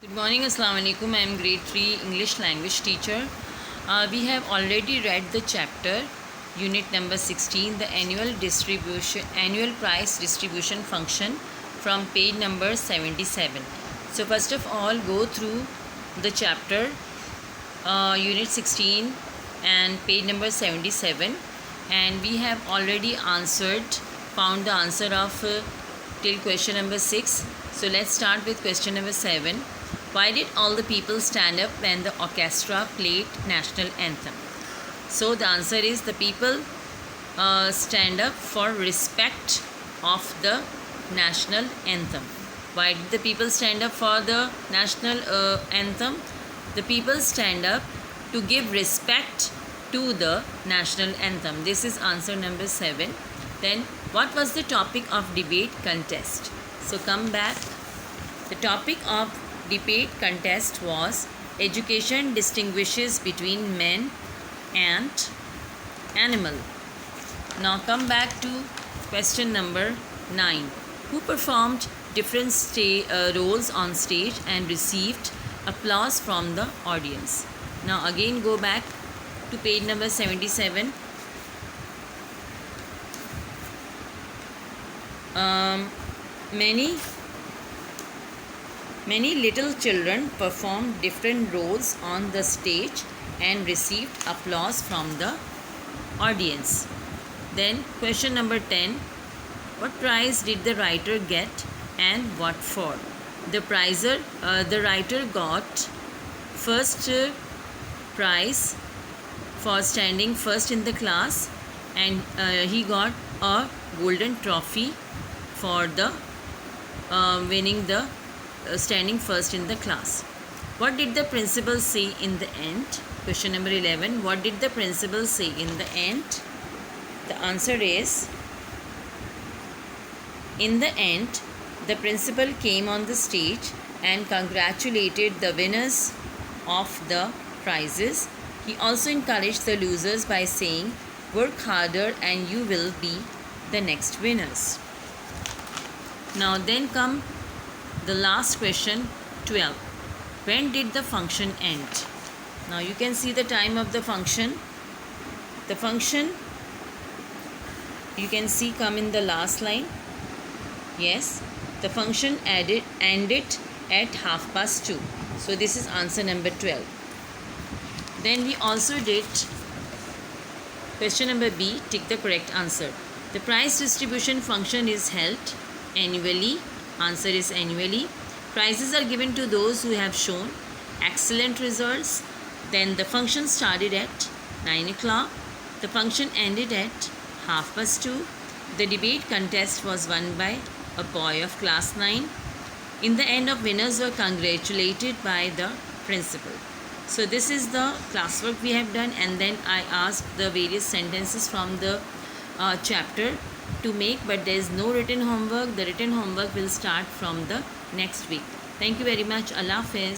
Good morning, Assalamu alaikum. I am grade 3 English language teacher. We have already read the chapter unit number 16, the annual price distribution function, from page number 77. So first of all, go through the chapter unit 16 and page number 77, and we have already found the answer of till question number 6. So let's start with question number 7. Why did all the people stand up when the orchestra played national anthem? So the answer is the people stand up for respect of the national anthem. Why did the people stand up for the national anthem? The people stand up to give respect to the national anthem. This is answer number 7. Then what was the topic of debate contest? So come back. The topic of debate contest was education distinguishes between man and animal. Now come back to question number 9. Who performed different roles on stage and received applause from the audience? Now again go back to page number 77. Many little children performed different roles on the stage and received applause from the audience. Then question number 10. What prize did the writer get and what for? The writer got first prize for standing first in the class, and he got a golden trophy for the winning the standing first in the class. What did the principal say in the end? Question number 11. What did the principal say in the end? The answer is, in the end, the principal came on the stage and congratulated the winners of the prizes. He also encouraged the losers by saying, work harder and you will be the next winners. Now then come the last question, 12. When did the function end? Now you can see the time of the function. The function you can see come in the last line. Yes, the function ended at 2:30. So this is answer number 12. Then we also did question number B, tick the correct answer. The prize distribution function is held annually. Answer is annually. Prizes are given to those who have shown excellent results. Then the function started at 9 o'clock. The function ended at 2:30. The debate contest was won by a boy of class 9. In the end, winners were congratulated by the principal. So this is the classwork we have done, and then I asked the various sentences from the chapter to make, but there is no written homework. The written homework will start from the next week. Thank you very much. Allah Hafiz.